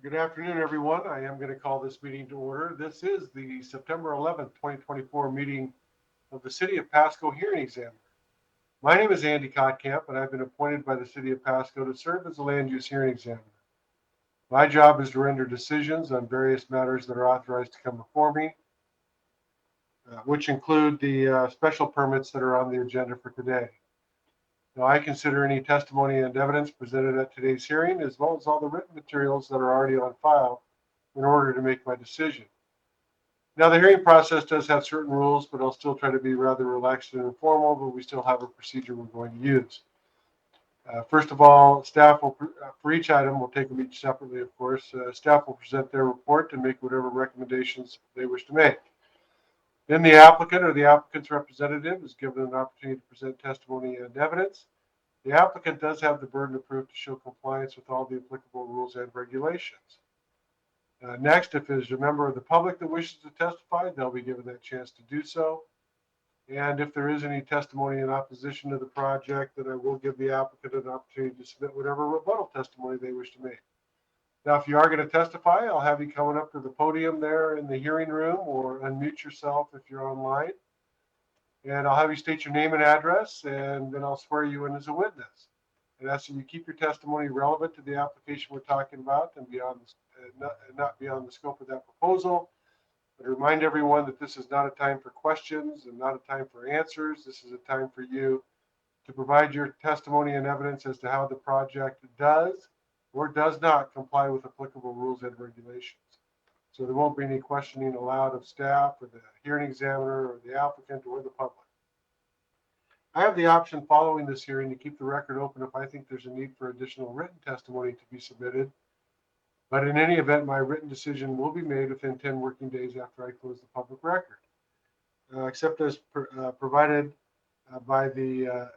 Good afternoon, everyone. I am going to call this meeting to order. This is the September 11th, 2024 meeting of the City of Pasco Hearing Examiner. My name is Andy Kottkamp, and I've been appointed by the City of Pasco to serve as a land use hearing examiner. My job is to render decisions on various matters that are authorized to come before me, which include the special permits that are on the agenda for today. Now, I consider any testimony and evidence presented at today's hearing, as well as all the written materials that are already on file, in order to make my decision. Now, the hearing process does have certain rules, but I'll still try to be rather relaxed and informal, but we still have a procedure we're going to use. First of all, staff will, for each item, we'll take them each separately, of course. Staff will present their report and make whatever recommendations they wish to make. Then the applicant or the applicant's representative is given an opportunity to present testimony and evidence. The applicant does have the burden of proof to show compliance with all the applicable rules and regulations. Next, if there's a member of the public that wishes to testify, they'll be given that chance to do so. And if there is any testimony in opposition to the project, then I will give the applicant an opportunity to submit whatever rebuttal testimony they wish to make. Now, if you are going to testify, I'll have you coming up to the podium there in the hearing room, or unmute yourself if you're online. And I'll have you state your name and address, and then I'll swear you in as a witness. And ask that you keep your testimony relevant to the application we're talking about and not beyond the scope of that proposal. But remind everyone that this is not a time for questions and not a time for answers. This is a time for you to provide your testimony and evidence as to how the project does or does not comply with applicable rules and regulations. So there won't be any questioning allowed of staff or the hearing examiner or the applicant or the public. I have the option following this hearing to keep the record open if I think there's a need for additional written testimony to be submitted. But in any event, my written decision will be made within 10 working days after I close the public record. Except as provided by the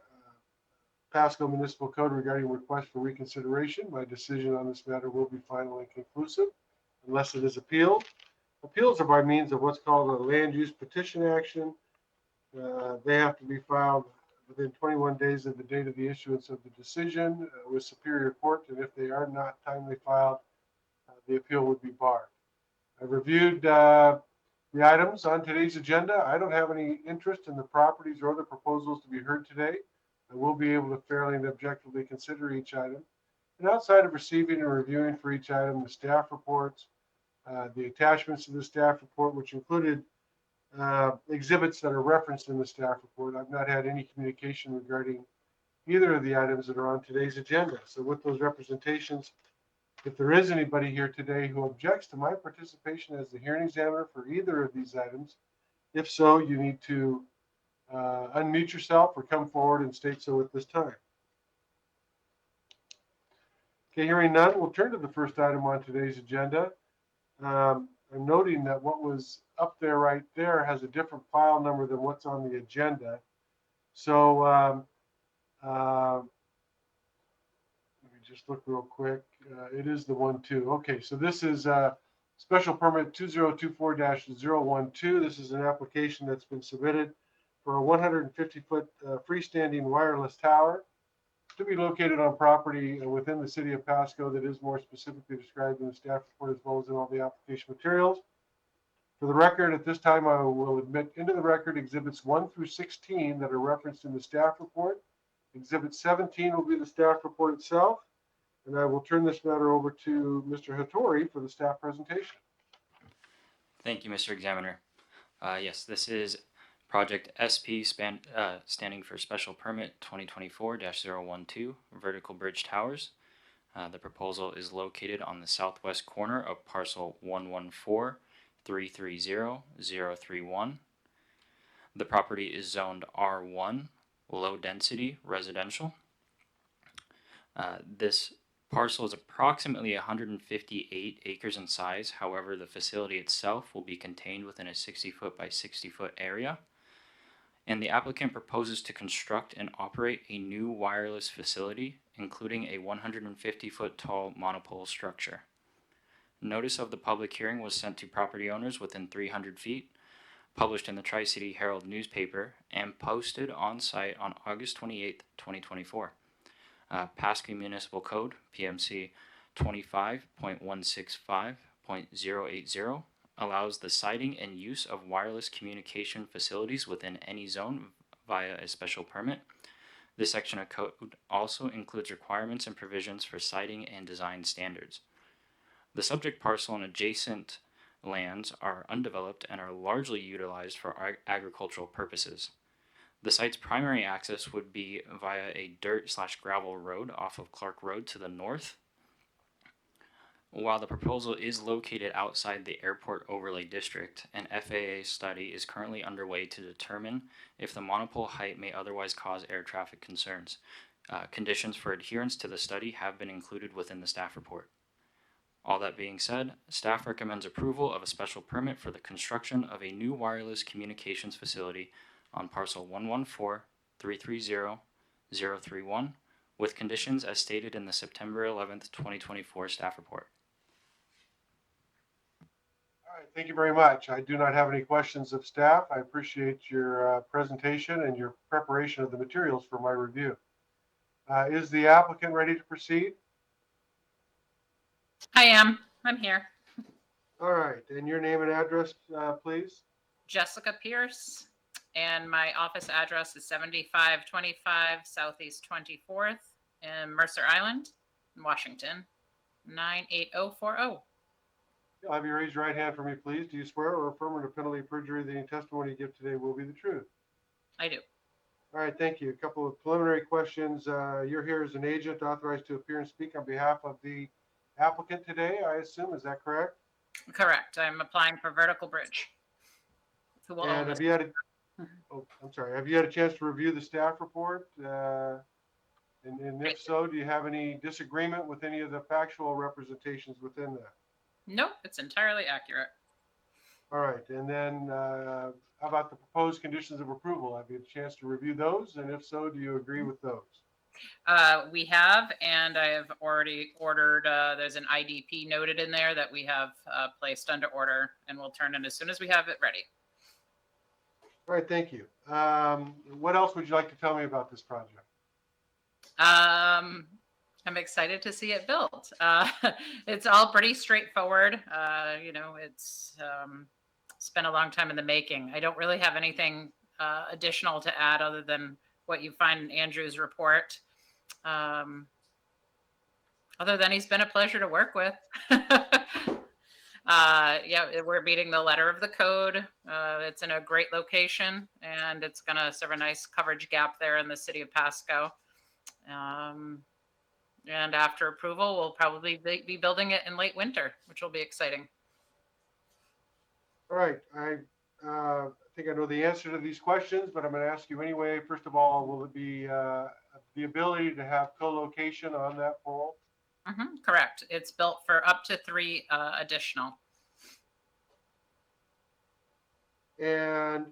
Pasco Municipal Code regarding request for reconsideration, my decision on this matter will be final and conclusive unless it is appealed. Appeals are by means of what's called a land use petition action. They have to be filed within 21 days of the date of the issuance of the decision with Superior Court, and if they are not timely filed, the appeal would be barred. I've reviewed the items on today's agenda. I don't have any interest in the properties or the proposals to be heard today. I will be able to fairly and objectively consider each item. And outside of receiving and reviewing for each item the staff reports, the attachments to the staff report, which included exhibits that are referenced in the staff report, I've not had any communication regarding either of the items that are on today's agenda. So with those representations, if there is anybody here today who objects to my participation as the hearing examiner for either of these items, if so, you need to unmute yourself or come forward and state so at this time. Okay, hearing none, we'll turn to the first item on today's agenda. I'm noting that what was up there right there has a different file number than what's on the agenda. So let me just look real quick. It is the 1-2. Okay, so this is special permit 2024-012. This is an application that's been submitted for a 150-foot freestanding wireless tower to be located on property within the city of Pasco that is more specifically described in the staff report as well as in all the application materials. For the record, at this time, I will admit into the record exhibits 1 through 16 that are referenced in the staff report. Exhibit 17 will be the staff report itself. And I will turn this matter over to Mr. Hattori for the staff presentation. Thank you, Mr. Examiner. Yes, this is Project SP standing for Special Permit 2024-012 Vertical Bridge Towers. The proposal is located on the southwest corner of parcel 114-330-031. The property is zoned R1, low density residential. This parcel is approximately 158 acres in size. However, the facility itself will be contained within a 60-foot by 60-foot area. And the applicant proposes to construct and operate a new wireless facility, including a 150-foot tall monopole structure. Notice of the public hearing was sent to property owners within 300 feet, published in the Tri-City Herald newspaper, and posted on site on August 28, 2024. Pasco Municipal Code, PMC 25.165.080 allows the siting and use of wireless communication facilities within any zone via a special permit. This section of code also includes requirements and provisions for siting and design standards. The subject parcel and adjacent lands are undeveloped and are largely utilized for agricultural purposes. The site's primary access would be via a dirt/gravel road off of Clark Road to the north. While the proposal is located outside the Airport Overlay District, an FAA study is currently underway to determine if the monopole height may otherwise cause air traffic concerns. Conditions for adherence to the study have been included within the staff report. All that being said, staff recommends approval of a special permit for the construction of a new wireless communications facility on parcel 114-330-031 with conditions as stated in the September 11th, 2024 staff report. All right, thank you very much. I do not have any questions of staff. I appreciate your presentation and your preparation of the materials for my review. Is the applicant ready to proceed? I am. I'm here. All right, and your name and address, please? Jessica Pierce, and my office address is 7525 Southeast 24th in Mercer Island, Washington, 98040. I'll have you raise your right hand for me, please. Do you swear or affirm under penalty of perjury that any testimony you give today will be the truth? I do. All right, thank you. A couple of preliminary questions. You're here as an agent authorized to appear and speak on behalf of the applicant today, I assume. Is that correct? Correct. I'm applying for Vertical Bridge. Who will own And this? have you had have you had a chance to review the staff report? And if so, do you have any disagreement with any of the factual representations within that? Nope, it's entirely accurate. All right, and then how about the proposed conditions of approval? Have you had a chance to review those? And if so, do you agree with those? We have, and I have already ordered, there's an IDP noted in there that we have placed under order, and we'll turn in as soon as we have it ready. All right, thank you. What else would you like to tell me about this project? I'm excited to see it built. It's all pretty straightforward. It's been a long time in the making. I don't really have anything additional to add other than what you find in Andrew's report. Other than he's been a pleasure to work with. We're meeting the letter of the code. It's in a great location, and it's going to serve a nice coverage gap there in the city of Pasco. And after approval, we'll probably be building it in late winter, which will be exciting. All right, I think I know the answer to these questions, but I'm going to ask you anyway. First of all, will it be the ability to have co-location on that pole? Correct. It's built for up to 3 additional. And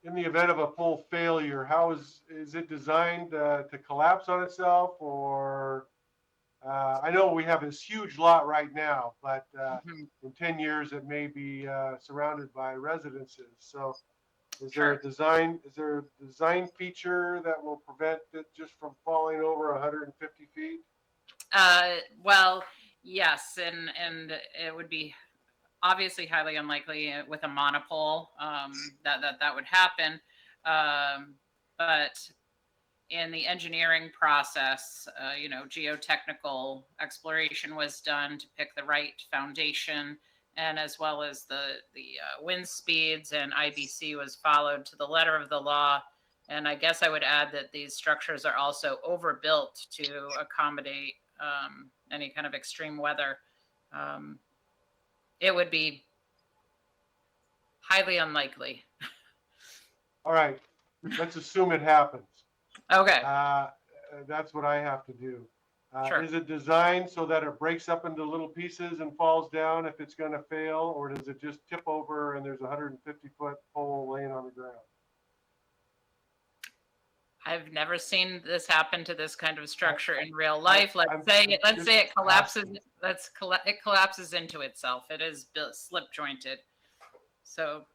in the event of a pole failure, how is it designed to collapse on itself? Or I know we have this huge lot right now, but in 10 years it may be surrounded by residences. So is there a design feature that will prevent it just from falling over 150 feet? Well, yes, and it would be obviously highly unlikely with a monopole that would happen. But in the engineering process, geotechnical exploration was done to pick the right foundation, and as well as the wind speeds and IBC was followed to the letter of the law. And I guess I would add that these structures are also overbuilt to accommodate any kind of extreme weather. It would be highly unlikely. All right, let's assume it happens. Okay. That's what I have to do. Sure. Is it designed so that it breaks up into little pieces and falls down if it's going to fail, or does it just tip over and there's a 150-foot pole laying on the ground? I've never seen this happen to this kind of structure in real life. Let's say it collapses. It collapses into itself. It is slip jointed. So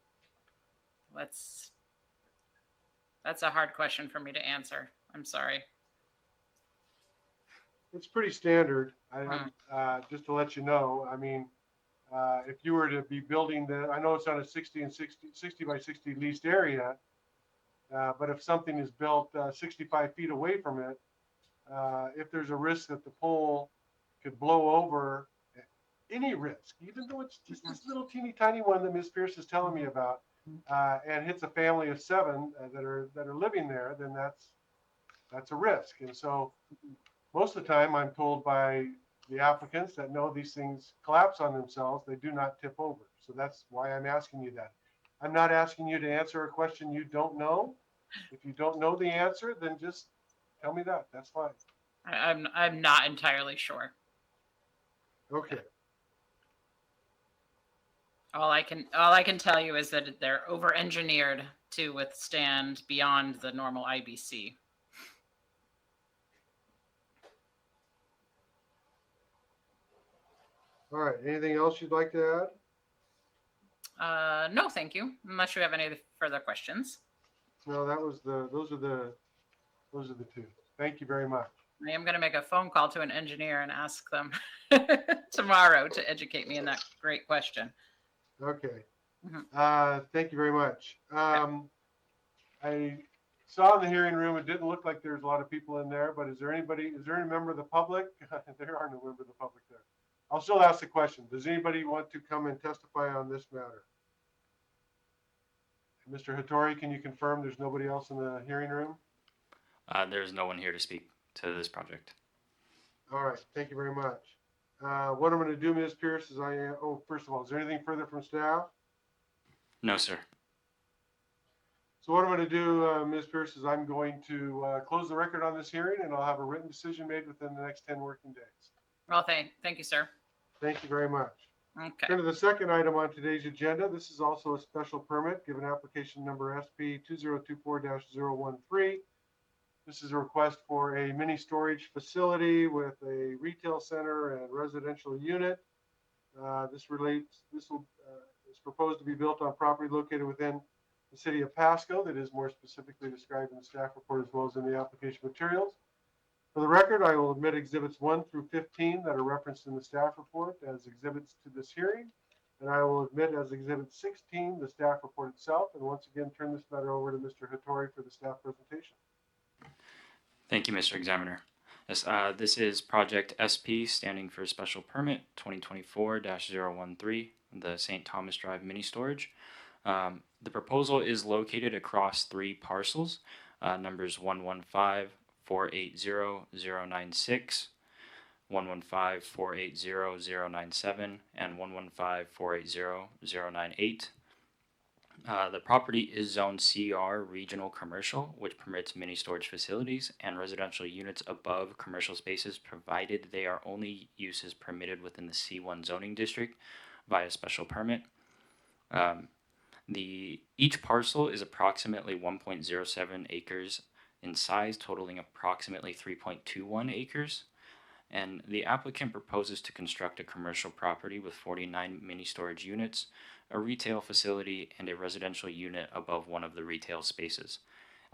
that's a hard question for me to answer. I'm sorry. It's pretty standard. Just to let you know, I mean, if you were to be building I know it's on a 60 by 60 leased area, but if something is built 65 feet away from it, if there's a risk that the pole could blow over, any risk, even though it's just this little teeny tiny one that Ms. Pierce is telling me about, and hits a family of 7 that are living there, then that's a risk. And so most of the time I'm told by the applicants that no, these things collapse on themselves. They do not tip over. So that's why I'm asking you that. I'm not asking you to answer a question you don't know. If you don't know the answer, then just tell me that. That's fine. I'm not entirely sure. Okay. All I can tell you is that they're over engineered to withstand beyond the normal IBC. All right. Anything else you'd like to add? No, thank you. Unless you have any further questions. No, those are the two. Thank you very much. I am going to make a phone call to an engineer and ask them tomorrow to educate me in that great question. Okay. Mhm. Thank you very much. I saw in the hearing room, it didn't look like there's a lot of people in there, but is there any member of the public? There are no members of the public there. I'll still ask the question. Does anybody want to come and testify on this matter? Mr. Hattori, can you confirm there's nobody else in the hearing room? There's no one here to speak to this project. All right, thank you very much. What I'm going to do, Ms. Pierce, is first of all, is there anything further from staff? No, sir. So what I'm going to do, Ms. Pierce, is I'm going to close the record on this hearing, and I'll have a written decision made within the next 10 working days. Well, thank you, sir. Thank you very much. Okay. Turn to the second item on today's agenda. This is also a special permit, given application number SP 2024-013. This is a request for a mini storage facility with a retail center and residential unit. This is proposed to be built on property located within the city of Pasco. That is more specifically described in the staff report as well as in the application materials. For the record, I will admit exhibits 1 through 15 that are referenced in the staff report as exhibits to this hearing. And I will admit as exhibit 16 the staff report itself. And once again, turn this matter over to Mr. Hattori for the staff presentation. Thank you, Mr. Examiner. Yes, this is project SP standing for special permit 2024-013, the St. Thomas Drive mini storage. The proposal is located across 3 parcels, numbers 115-480-096, 115-480-097, and 115-480-098. The property is Zone CR Regional Commercial, which permits mini storage facilities and residential units above commercial spaces, provided they are only uses permitted within the C1 zoning district via special permit. Each parcel is approximately 1.07 acres in size, totaling approximately 3.21 acres. And the applicant proposes to construct a commercial property with 49 mini storage units, a retail facility, and a residential unit above one of the retail spaces.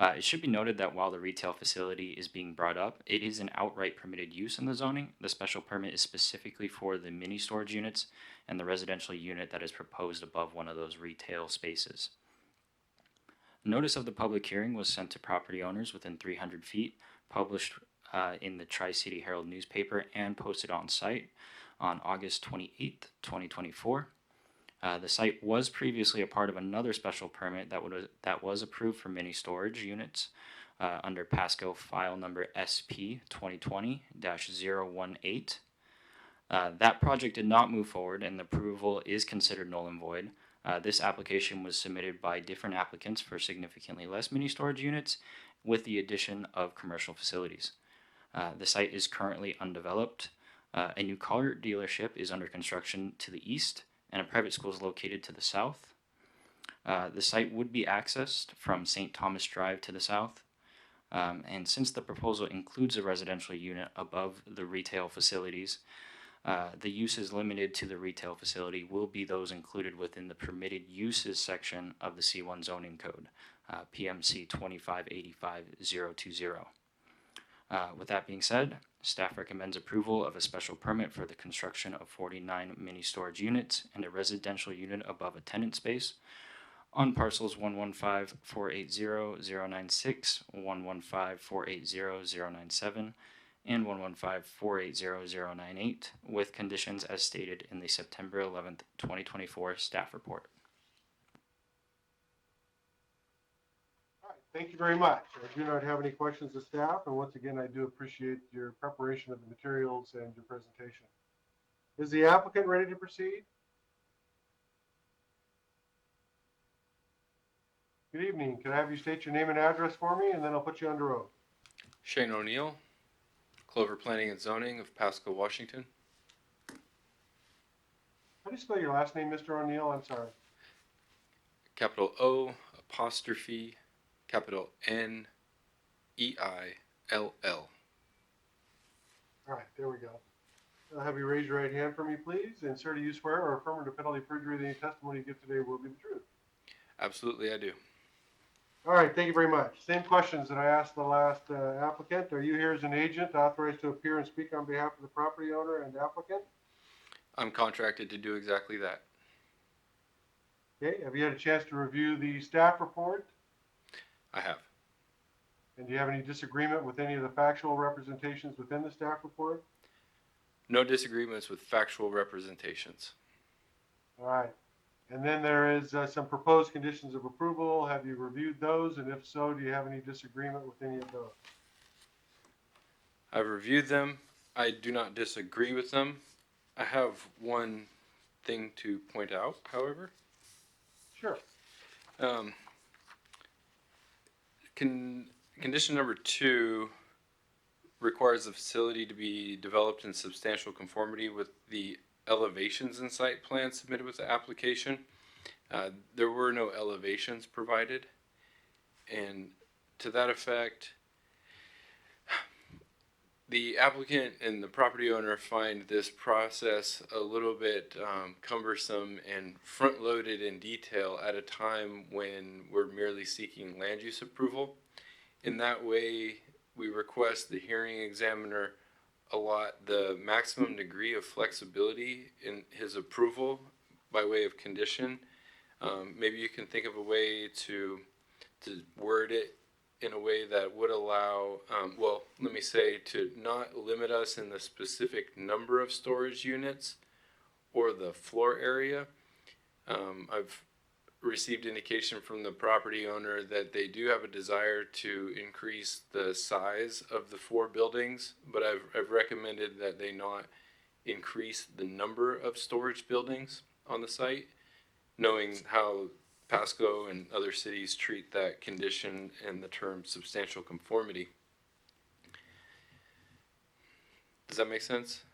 It should be noted that while the retail facility is being brought up, it is an outright permitted use in the zoning. The special permit is specifically for the mini storage units and the residential unit that is proposed above one of those retail spaces. Notice of the public hearing was sent to property owners within 300 feet, published in the Tri-City Herald newspaper, and posted on site on August 28th, 2024. The site was previously a part of another special permit that was approved for mini storage units under Pasco file number SP 2020-018. That project did not move forward, and the approval is considered null and void. This application was submitted by different applicants for significantly less mini storage units with the addition of commercial facilities. The site is currently undeveloped. A new car dealership is under construction to the east, and a private school is located to the south. The site would be accessed from St. Thomas Drive to the south. And since the proposal includes a residential unit above the retail facilities, the uses limited to the retail facility will be those included within the permitted uses section of the C1 zoning code, PMC 2585-020. With that being said, staff recommends approval of a special permit for the construction of 49 mini storage units and a residential unit above a tenant space on parcels 115-480-096, 115-480-097, and 115-480-098, with conditions as stated in the September 11th, 2024 staff report. All right, thank you very much. I do not have any questions of staff, and once again, I do appreciate your preparation of the materials and your presentation. Is the applicant ready to proceed? Good evening. Can I have you state your name and address for me, and then I'll put you under oath? Shane O'Neill, Clover Planning and Zoning of Pasco, Washington. How do you spell your last name, Mr. O'Neill? I'm sorry. Capital O, apostrophe, capital N, E-I-L-L. All right, there we go. I'll have you raise your right hand for me, please, and sir, do you swear or affirm under penalty of perjury that any testimony you give today will be the truth? Absolutely, I do. All right, thank you very much. Same questions that I asked the last applicant. Are you here as an agent authorized to appear and speak on behalf of the property owner and applicant? I'm contracted to do exactly that. Okay, have you had a chance to review the staff report? I have. And do you have any disagreement with any of the factual representations within the staff report? No disagreements with factual representations. All right. And then there is some proposed conditions of approval. Have you reviewed those? And if so, do you have any disagreement with any of those? I've reviewed them. I do not disagree with them. I have one thing to point out, however. Sure. Condition number 2 requires the facility to be developed in substantial conformity with the elevations and site plan submitted with the application. There were no elevations provided, and to that effect, the applicant and the property owner find this process a little bit cumbersome and front-loaded in detail at a time when we're merely seeking land use approval. In that way, we request the hearing examiner allot the maximum degree of flexibility in his approval by way of condition. Maybe you can think of a way to word it in a way that would allow, well, let me say, to not limit us in the specific number of storage units or the floor area. I've received indication from the property owner that they do have a desire to increase the size of the 4 buildings, but I've recommended that they not increase the number of storage buildings on the site, knowing how Pasco and other cities treat that condition and the term substantial conformity. Does that make sense?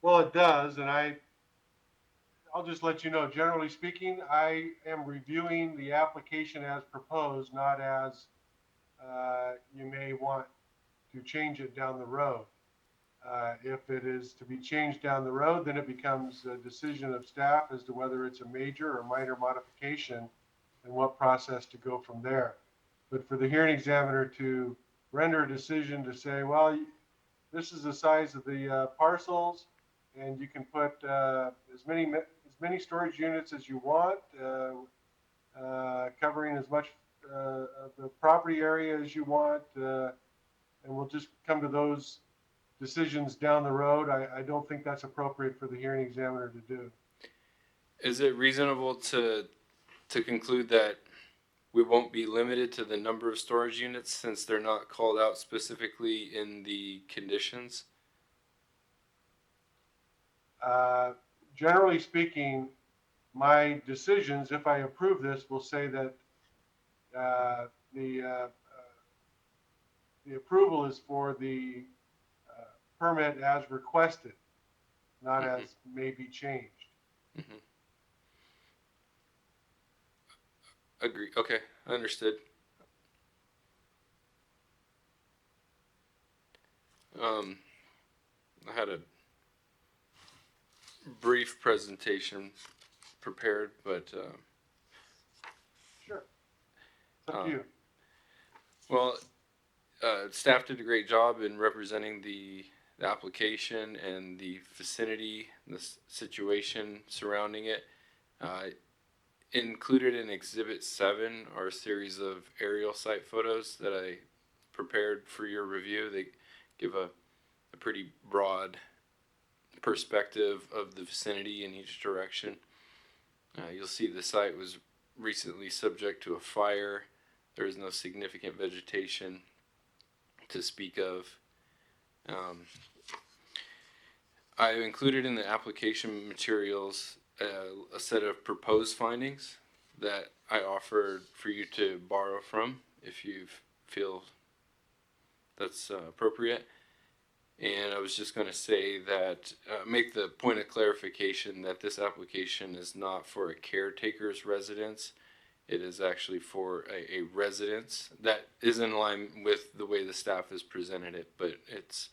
Well, it does, and I'll just let you know, generally speaking, I am reviewing the application as proposed, not as you may want to change it down the road. If it is to be changed down the road, then it becomes a decision of staff as to whether it's a major or minor modification and what process to go from there. But for the hearing examiner to render a decision to say, well, this is the size of the parcels, and you can put as many storage units as you want, covering as much of the property area as you want, and we'll just come to those decisions down the road. I don't think that's appropriate for the hearing examiner to do. Is it reasonable to conclude that we won't be limited to the number of storage units since they're not called out specifically in the conditions? Generally speaking, my decisions, if I approve this, will say that the approval is for the permit as requested, not as may be changed. Mm-hmm. Agree. Okay, understood. I had a brief presentation prepared, but Sure. It's up to you. well, Staff did a great job in representing the application and the vicinity, the situation surrounding it. Included in Exhibit 7 are a series of aerial site photos that I prepared for your review. They give a pretty broad perspective of the vicinity in each direction. You'll see the site was recently subject to a fire. There is no significant vegetation to speak of. I included in the application materials a set of proposed findings that I offered for you to borrow from if you feel that's appropriate. And I was just going to say that, make the point of clarification that this application is not for a caretaker's residence. It is actually for a residence. That is in line with the way the staff has presented it, but it's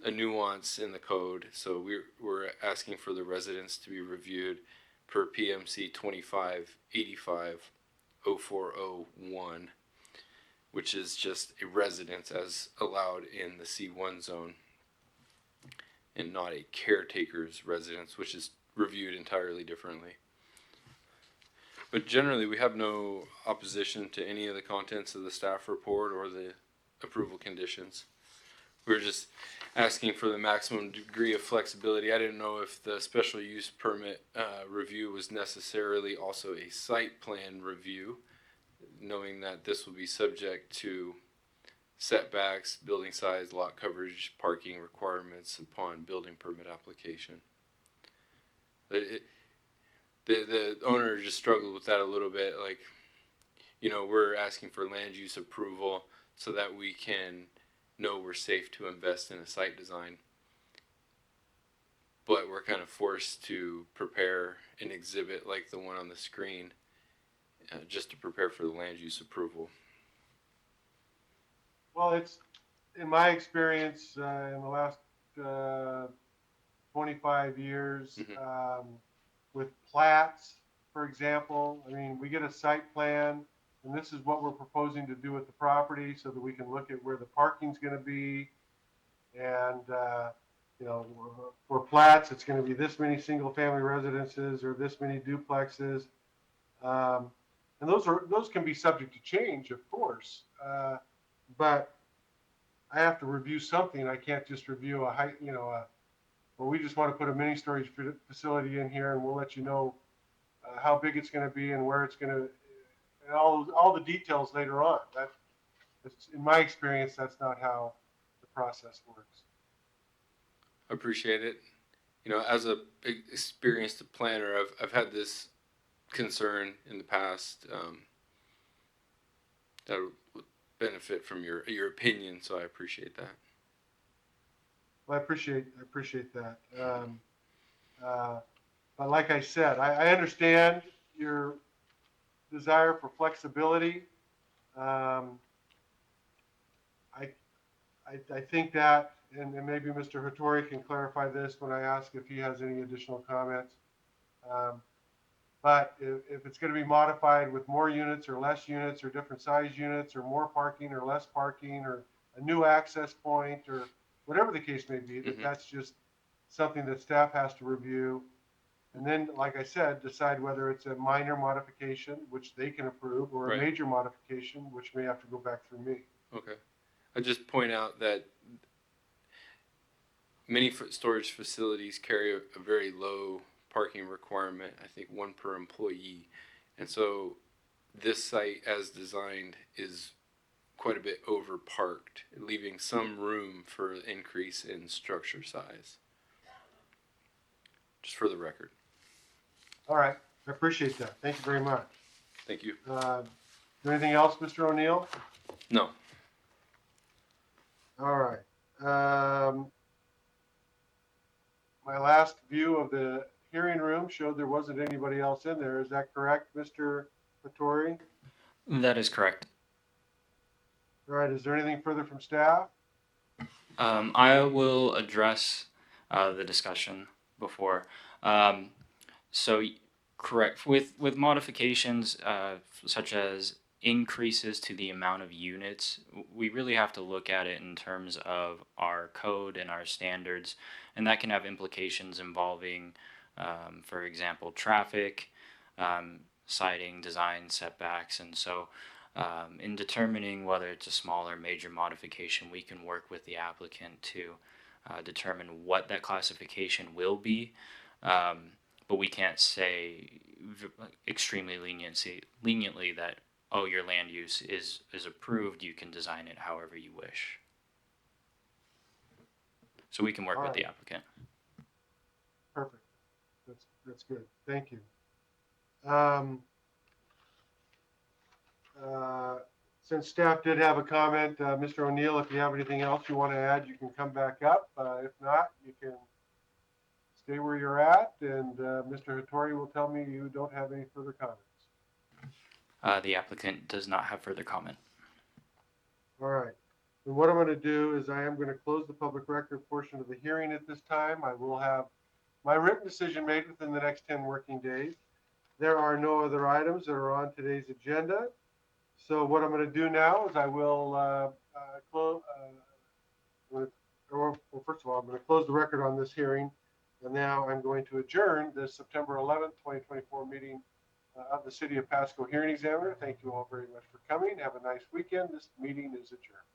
a nuance in the code. So we're asking for the residence to be reviewed per PMC 2585-0401, which is just a residence as allowed in the C1 zone, and not a caretaker's residence, which is reviewed entirely differently. But generally, we have no opposition to any of the contents of the staff report or the approval conditions. We're just asking for the maximum degree of flexibility. I didn't know if the special use permit review was necessarily also a site plan review, knowing that this will be subject to setbacks, building size, lot coverage, parking requirements upon building permit application. But the owner just struggled with that a little bit. Like, we're asking for land use approval so that we can know we're safe to invest in a site design. But we're kind of forced to prepare an exhibit like the one on the screen just to prepare for the land use approval. Well, it's, in my experience, in the last 25 years, with plats, for example, I mean, we get a site plan, and this is what we're proposing to do with the property so that we can look at where the parking's going to be. And, for plats, it's going to be this many single family residences or this many duplexes. And those can be subject to change, of course. But I have to review something. I can't just review a height, well, we just want to put a mini storage facility in here, and we'll let you know how big it's going to be and where it's going to, and all the details later on. That's, in my experience, that's not how the process works. I appreciate it. As a experienced planner, I've had this concern in the past that would benefit from your opinion, so I appreciate that. Well, I appreciate that. But like I said, I understand your desire for flexibility. I think that, and maybe Mr. Hattori can clarify this when I ask if he has any additional comments. But if it's going to be modified with more units or less units or different size units or more parking or less parking or a new access point or whatever the case may be, that's just something that staff has to review. And then, like I said, decide whether it's a minor modification, which they can approve, or a major modification, which may have to go back through me. Okay. I just point out that many storage facilities carry a very low parking requirement, I think 1 per employee. And so this site as designed is quite a bit over parked, leaving some room for increase in structure size. Just for the record. All right. I appreciate that. Thank you very much. Thank you. Anything else, Mr. O'Neill? No. All right. My last view of the hearing room showed there wasn't anybody else in there. Is that correct, Mr. Hattori? That is correct. All right. Is there anything further from staff? I will address the discussion before. So correct, with modifications such as increases to the amount of units, we really have to look at it in terms of our code and our standards, and that can have implications involving, for example, traffic, siding, design, setbacks, and so in determining whether it's a small or major modification, we can work with the applicant to determine what that classification will be, but we can't say extremely leniently that, oh, your land use is approved, you can design it however you wish. So we can work with the applicant. Perfect. That's good. Thank you. Since staff did have a comment, Mr. O'Neill, if you have anything else you want to add, you can come back up. If not, you can stay where you're at, and Mr. Hattori will tell me you don't have any further comments. The applicant does not have further comment. All right. And what I'm going to do is I am going to close the public record portion of the hearing at this time. I will have my written decision made within the next 10 working days. There are no other items that are on today's agenda. So what I'm going to do now is I will close, well, first of all, I'm going to close the record on this hearing. And now I'm going to adjourn the September 11th, 2024 meeting of the City of Pasco Hearing Examiner. Thank you all very much for coming. Have a nice weekend. This meeting is adjourned.